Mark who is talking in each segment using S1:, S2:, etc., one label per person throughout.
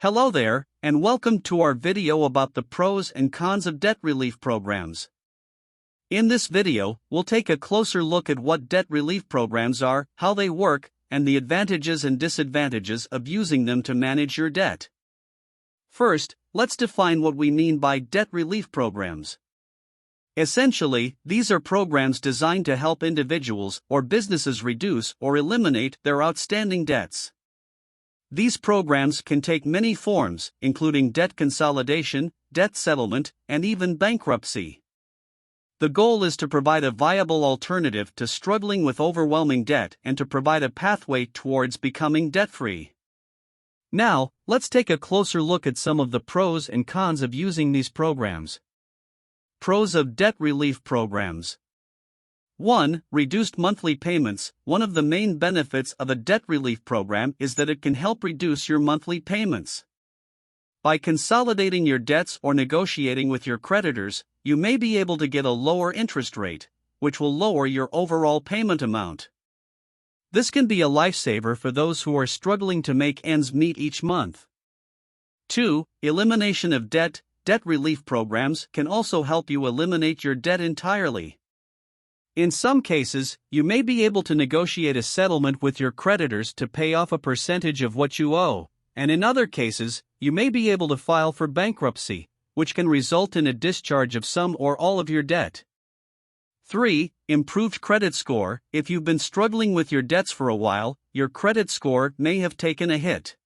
S1: Hello there, and welcome to our video about the pros and cons of debt relief programs. In this video, we'll take a closer look at what debt relief programs are, how they work, and the advantages and disadvantages of using them to manage your debt. First, let's define what we mean by debt relief programs. Essentially, these are programs designed to help individuals or businesses reduce or eliminate their outstanding debts. These programs can take many forms, including debt consolidation, debt settlement, and even bankruptcy. The goal is to provide a viable alternative to struggling with overwhelming debt and to provide a pathway towards becoming debt-free. Now, let's take a closer look at some of the pros and cons of using these programs. Pros of debt relief programs. 1. Reduced monthly payments. One of the main benefits of a debt relief program is that it can help reduce your monthly payments. By consolidating your debts or negotiating with your creditors, you may be able to get a lower interest rate, which will lower your overall payment amount. This can be a lifesaver for those who are struggling to make ends meet each month. 2. Elimination of debt. Debt relief programs can also help you eliminate your debt entirely. In some cases, you may be able to negotiate a settlement with your creditors to pay off a percentage of what you owe, and in other cases, you may be able to file for bankruptcy, which can result in a discharge of some or all of your debt. 3. Improved credit score. If you've been struggling with your debts for a while, your credit score may have taken a hit.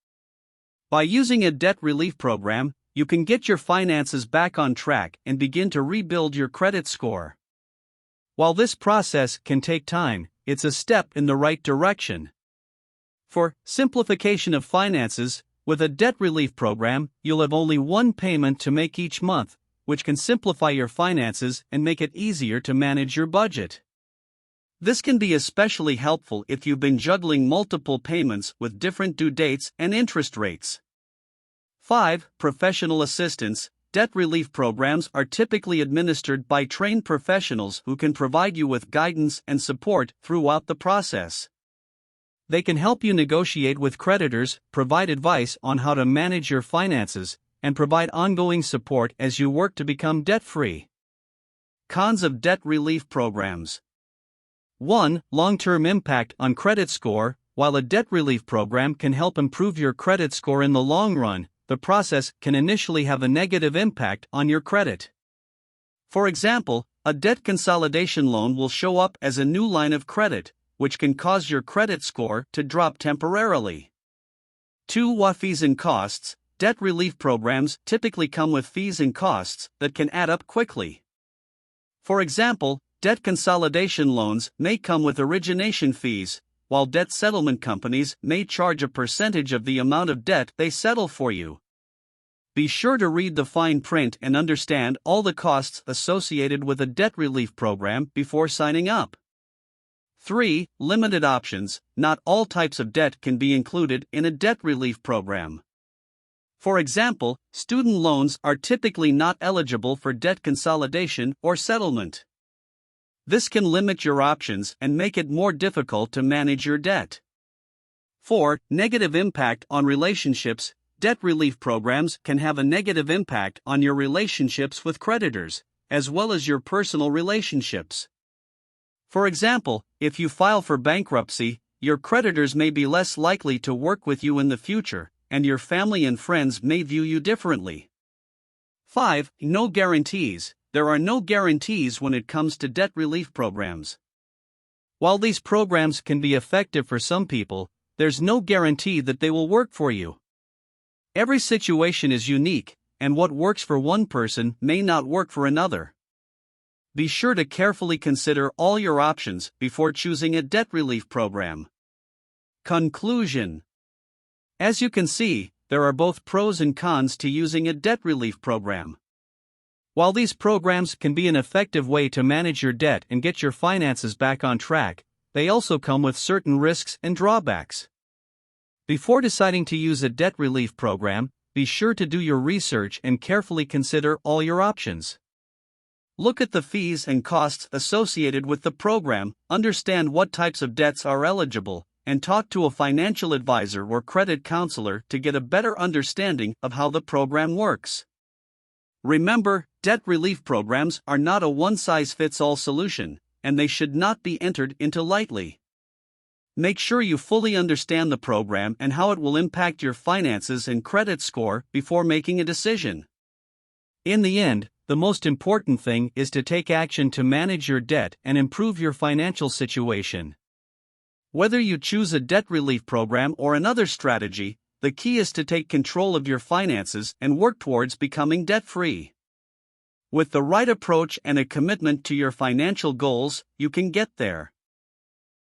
S1: By using a debt relief program, you can get your finances back on track and begin to rebuild your credit score. While this process can take time, it's a step in the right direction. For simplification of finances, with a debt relief program, you'll have only one payment to make each month, which can simplify your finances and make it easier to manage your budget. This can be especially helpful if you've been juggling multiple payments with different due dates and interest rates. 5. Professional assistance. Debt relief programs are typically administered by trained professionals who can provide you with guidance and support throughout the process. They can help you negotiate with creditors, provide advice on how to manage your finances, and provide ongoing support as you work to become debt-free. Cons of debt relief programs. 1. Long-term impact on credit score. While a debt relief program can help improve your credit score in the long run, the process can initially have a negative impact on your credit. For example, a debt consolidation loan will show up as a new line of credit, which can cause your credit score to drop temporarily. 2. Fees and costs. Debt relief programs typically come with fees and costs that can add up quickly. For example, debt consolidation loans may come with origination fees, while debt settlement companies may charge a percentage of the amount of debt they settle for you. Be sure to read the fine print and understand all the costs associated with a debt relief program before signing up. 3. Limited options. Not all types of debt can be included in a debt relief program. For example, student loans are typically not eligible for debt consolidation or settlement. This can limit your options and make it more difficult to manage your debt. 4. Negative impact on relationships. Debt relief programs can have a negative impact on your relationships with creditors, as well as your personal relationships. For example, if you file for bankruptcy, your creditors may be less likely to work with you in the future, and your family and friends may view you differently. 5. No guarantees. There are no guarantees when it comes to debt relief programs. While these programs can be effective for some people, there's no guarantee that they will work for you. Every situation is unique, and what works for one person may not work for another. Be sure to carefully consider all your options before choosing a debt relief program. Conclusion. As you can see, there are both pros and cons to using a debt relief program. While these programs can be an effective way to manage your debt and get your finances back on track, they also come with certain risks and drawbacks. Before deciding to use a debt relief program, be sure to do your research and carefully consider all your options. Look at the fees and costs associated with the program, understand what types of debts are eligible, and talk to a financial advisor or credit counselor to get a better understanding of how the program works. Remember, debt relief programs are not a one-size-fits-all solution, and they should not be entered into lightly. Make sure you fully understand the program and how it will impact your finances and credit score before making a decision. In the end, the most important thing is to take action to manage your debt and improve your financial situation. Whether you choose a debt relief program or another strategy, the key is to take control of your finances and work towards becoming debt-free. With the right approach and a commitment to your financial goals, you can get there.